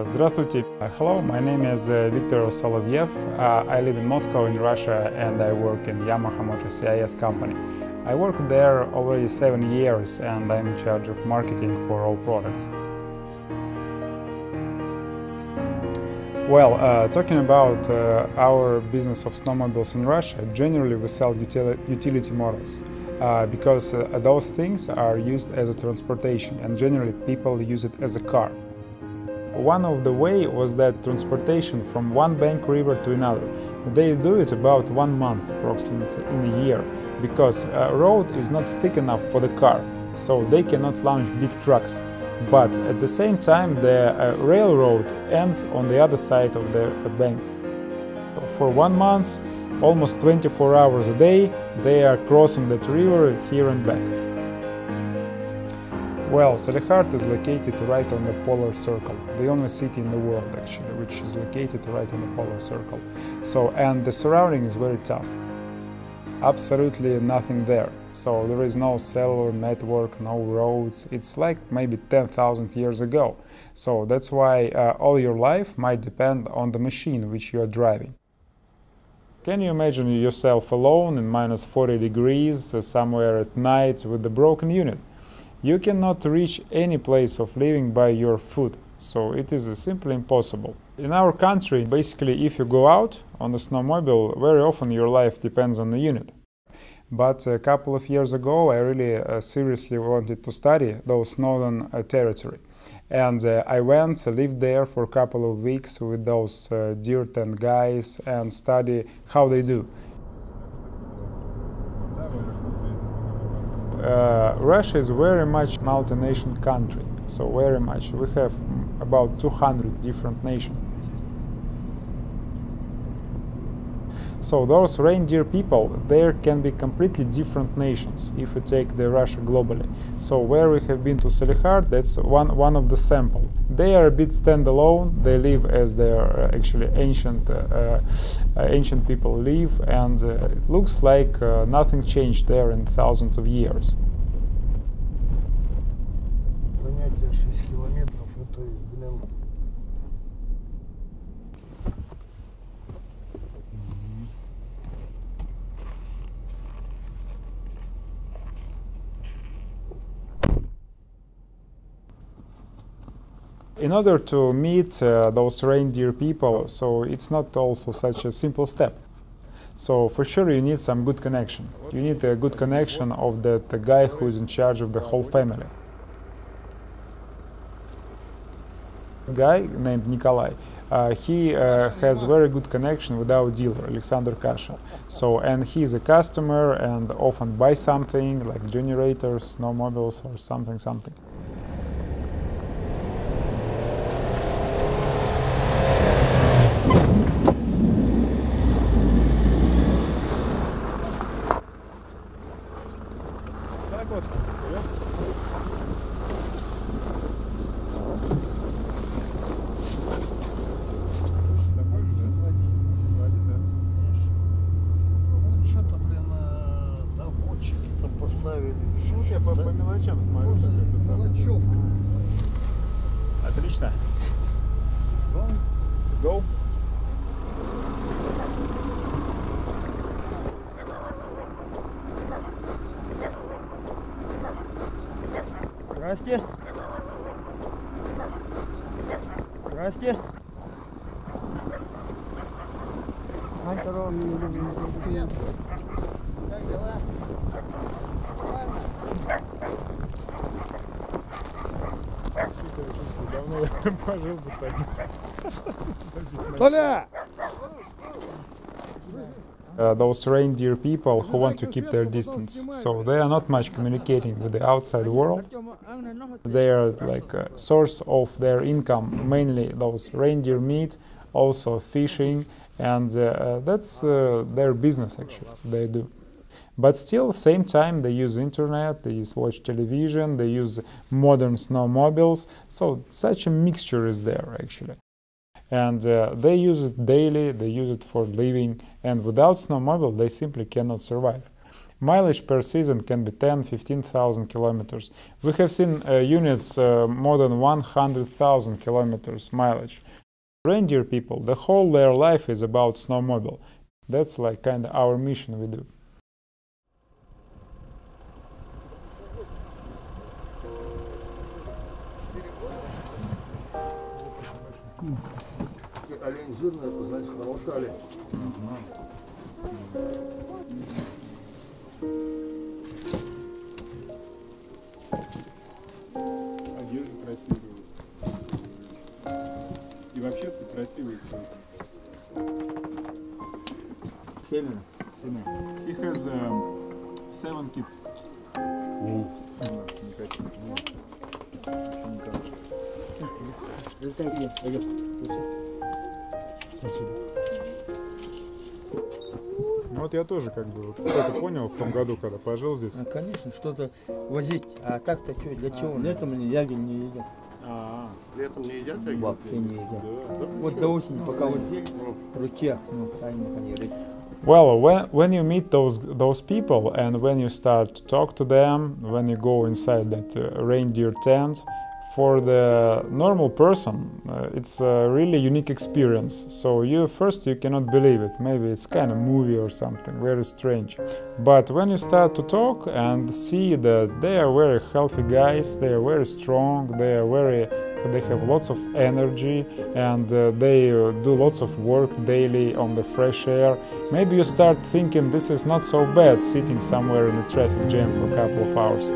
Здравствуйте. Hello, my name is Victor Solovyev. I live in Moscow in Russia and I work in Yamaha Motor CIS company. I work there already 7 years and I'm in charge of marketing for all products. Well, talking about our business of snowmobiles in Russia, generally we sell utility models because those things are used as a transportation and generally people use it as a car. One of the way was that transportation from one bank river to another. They do it about 1 month approximately in a year because a road is not thick enough for the car, so they cannot launch big trucks. But at the same time the railroad ends on the other side of the bank. For 1 month, almost 24 hours a day, they are crossing that river here and back. Well, Salekhard is located right on the polar circle, the only city in the world actually, which is located right on the polar circle. So, and the surrounding is very tough. Absolutely nothing there. So there is no cellular network, no roads. It's like maybe 10,000 years ago. So that's why all your life might depend on the machine which you are driving. Can you imagine yourself alone in minus 40 degrees somewhere at night with the broken unit? You cannot reach any place of living by your foot, so it is simply impossible. In our country, basically, if you go out on a snowmobile, very often your life depends on the unit. But a couple of years ago, I really seriously wanted to study those northern territory. And I went, lived there for a couple of weeks with those dirt and guys and study how they do. Russia is very much multi-nation country, so very much. We have about 200 different nations. So those reindeer people, there can be completely different nations if you take the Russia globally. So where we have been to Salekhard, that's one of the sample. They are a bit standalone. They live as their actually ancient people live, and it looks like nothing changed there in thousands of years. In order to meet those reindeer people, so it's not also such a simple step. So for sure you need some good connection. You need a good connection of the guy who is in charge of the whole family. A guy named Nikolai, he has very good connection with our dealer, Alexander Kasha. So, and he is a customer and often buys something like generators, snowmobiles or something. поставили. Ну, я по мелочам смотрю. Мелочевка. Отлично. Go. Здрасте. Здрасте. Как дела? Давно я пожил бы так. Толя! Those reindeer people who want to keep their distance, so they are not much communicating with the outside world. They are like a source of their income, mainly those reindeer meat, also fishing, and that's their business actually, they do. But still, same time, they use internet, they watch television, they use modern snowmobiles, so such a mixture is there actually. And they use it daily, they use it for living, and without snowmobile they simply cannot survive. Mileage per season can be 10-15,000 kilometers. We have seen units more than 100,000 kilometers mileage. Reindeer people, the whole their life is about snowmobile. That's like kind of our mission we do. Олень жирный, это значит хороший олень. Одежда красивая. И вообще ты красивый. Семена. He has 7 kids. Не хочу. Спасибо. Ну вот я тоже как бы это понял в том году, когда пожил здесь. Конечно, что-то возить. А так-то что, для чего? Летом они ягель не едят. Летом не едят ягель? Вообще не едят. Да. Вот до осени, пока вот в ручьях, ну, тайных они рыть. Well, when you meet those people and when you start to talk to them, when you go inside that reindeer tent, for the normal person, it's a really unique experience. So you cannot believe it. Maybe it's kind of movie or something very strange. But when you start to talk and see that they are very healthy guys, they are very strong, they have lots of energy, and they do lots of work daily on the fresh air. Maybe you start thinking this is not so bad sitting somewhere in a traffic jam for a couple of hours.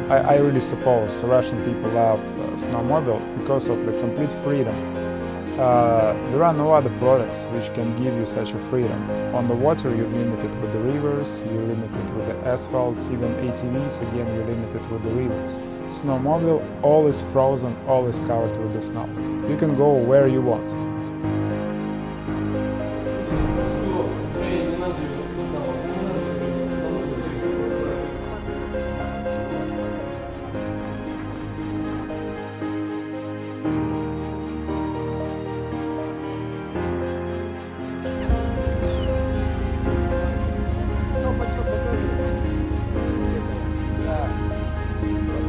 I really suppose Russian people love snowmobile because of the complete freedom. There are no other products which can give you such a freedom. On the water you're limited with the rivers, you're limited with the asphalt, even ATVs again you're limited with the rivers. Snowmobile, all is frozen, all is covered with the snow. You can go where you want.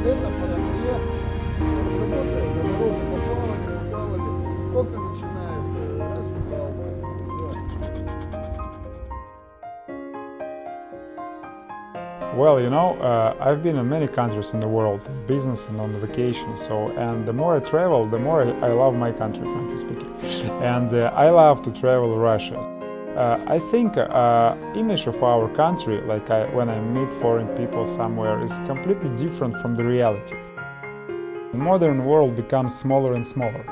Это подогрев, работает на дороге, поплавали, только начинает раз упал, все. Well, you know, I've been in many countries in the world, business and on vacation. And the more I travel, the more I love my country, frankly speaking. And I love to travel to Russia. I think image of our country, like when I meet foreign people somewhere, is completely different from the reality. The modern world becomes smaller and smaller.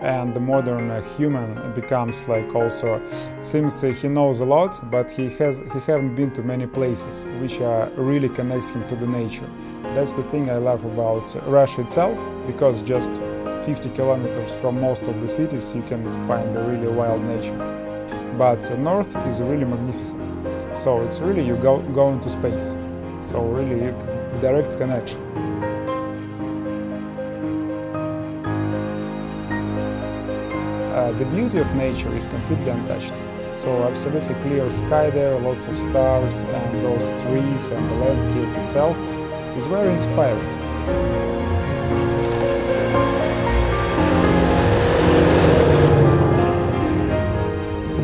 And the modern human becomes like also, seems he knows a lot, but he haven't been to many places, which really connects him to the nature. That's the thing I love about Russia itself, because just 50 kilometers from most of the cities you can find a really wild nature. But the north is really magnificent. So it's really you go into space. So really direct connection. the beauty of nature is completely untouched. So absolutely clear sky there, lots of stars, and those trees and the landscape itself is very inspiring.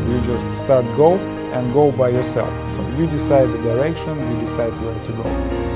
You just start go and go by yourself. So you decide the direction, you decide where to go.